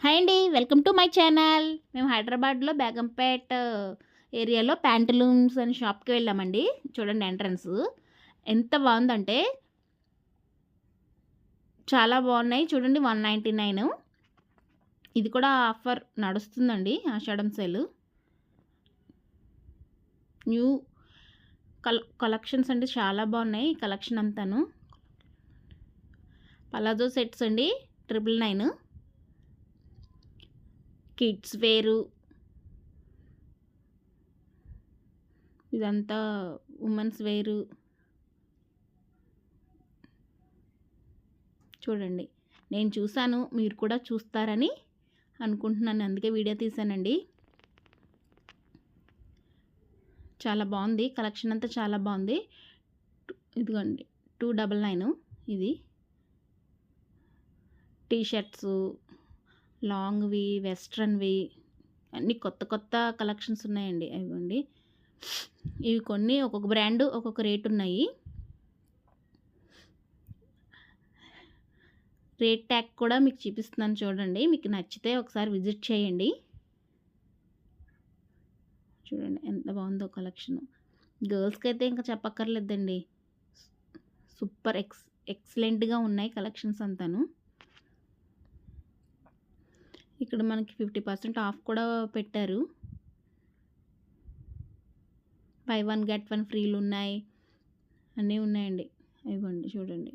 Hi అండి, welcome to my channel. మేము హైదరాబాద్లో బేగంపేట్ ఏరియాలో ప్యాంటులూమ్స్ అనే షాప్కి వెళ్ళామండి. చూడండి ఎంట్రన్స్ ఎంత బాగుందంటే చాలా బాగున్నాయి. చూడండి 199. ఇది కూడా ఆఫర్ నడుస్తుందండి, ఆషాఢం సేల్. న్యూ కలెక్షన్స్ అండి, చాలా బాగున్నాయి ఈ కలెక్షన్ అంతాను. పలాజో సెట్స్ అండి 999. కిడ్స్ వేరు, ఇదంతా ఉమెన్స్ వేరు. చూడండి, నేను చూసాను, మీరు కూడా చూస్తారని అనుకుంటున్నాను, అందుకే వీడియో తీసానండి. చాలా బాగుంది కలెక్షన్ అంతా, చాలా బాగుంది. ఇదిగోండి 299. ఇది టీషర్ట్స్, లాంగ్వి, వెస్ట్రన్వి అన్నీ కొత్త కొత్త కలెక్షన్స్ ఉన్నాయండి. ఇవ్వండి, ఇవి కొన్ని ఒక్కొక్క బ్రాండ్ ఒక్కొక్క రేట్ ఉన్నాయి. రేట్ ట్యాగ్ కూడా మీకు చూపిస్తున్నాను చూడండి, మీకు నచ్చితే ఒకసారి విజిట్ చేయండి. చూడండి ఎంత బాగుందో కలెక్షన్. గర్ల్స్కి అయితే ఇంకా చెప్పక్కర్లేదండి, సూపర్ ఎక్సలెంట్గా ఉన్నాయి కలెక్షన్స్ అంతాను. ఇక్కడ మనకి 50% ఆఫ్ కూడా పెట్టారు. బై 1 గెట్ 1 ఫ్రీలు ఉన్నాయి, అన్నీ ఉన్నాయండి. ఇవ్వండి చూడండి,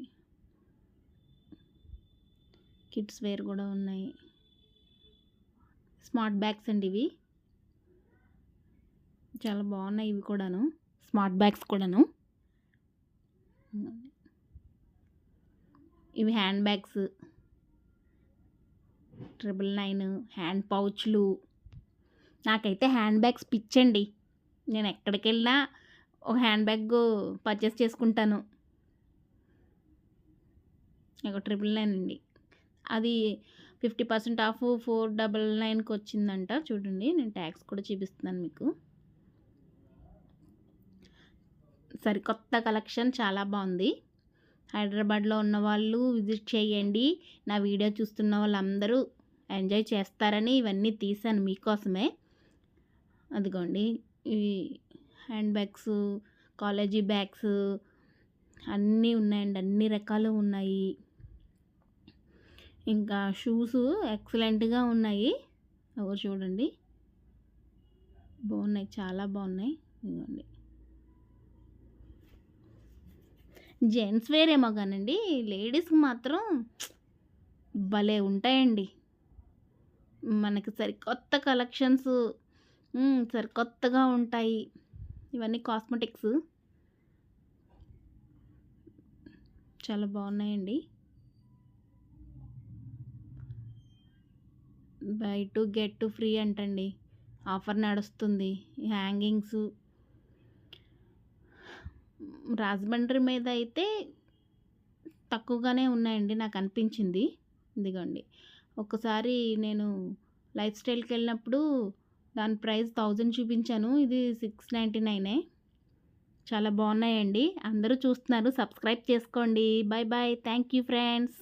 కిడ్స్ వేర్ కూడా ఉన్నాయి. స్మార్ట్ బ్యాగ్స్ అండి, ఇవి చాలా బాగున్నాయి. ఇవి కూడాను స్మార్ట్ బ్యాగ్స్ కూడాను. ఇవి హ్యాండ్ బ్యాగ్స్ 999. హ్యాండ్ పౌచ్లు, నాకైతే హ్యాండ్ బ్యాగ్స్ పిచ్చండి. నేను ఎక్కడికి వెళ్ళినా ఒక హ్యాండ్ బ్యాగ్ పర్చేస్ చేసుకుంటాను. ఒక 999 అండి, అది 50% ఆఫ్ 499కి వచ్చిందంట. చూడండి, నేను ట్యాక్స్ కూడా చూపిస్తున్నాను మీకు. సరికొత్త కలెక్షన్ చాలా బాగుంది. హైదరాబాద్లో ఉన్న వాళ్ళు విజిట్ చేయండి. నా వీడియో చూస్తున్న వాళ్ళందరూ ఎంజాయ్ చేస్తారని ఇవన్నీ తీసాను మీకోసమే. అదిగోండి, ఇవి హ్యాండ్ బ్యాగ్స్, కాలేజీ బ్యాగ్స్ అన్నీ ఉన్నాయండి, అన్ని రకాలు ఉన్నాయి. ఇంకా షూస్ ఎక్సలెంట్గా ఉన్నాయి. ఎవరు చూడండి, బాగున్నాయి, చాలా బాగున్నాయి. ఇదిగోండి, జెంట్స్ వేర్ ఏమో కానండి, లేడీస్కి మాత్రం భలే ఉంటాయండి. మనకి సరికొత్త కలెక్షన్స్, సరికొత్తగా ఉంటాయి. ఇవన్నీ కాస్మెటిక్స్ చాలా బాగున్నాయండి. బై 2 గెట్ 2 ఫ్రీ అంటండి, ఆఫర్ నడుస్తుంది. హ్యాంగింగ్స్ రాజమండ్రి మీద అయితే తక్కువగానే ఉన్నాయండి, నాకు అనిపించింది. ఇదిగోండి, ఒకసారి నేను లైఫ్ స్టైల్కి వెళ్ళినప్పుడు దాని ప్రైస్ 1000 చూపించాను, ఇది 699. చాలా బాగున్నాయండి. అందరూ చూస్తున్నారు, సబ్స్క్రైబ్ చేసుకోండి. Bye bye, thank you friends.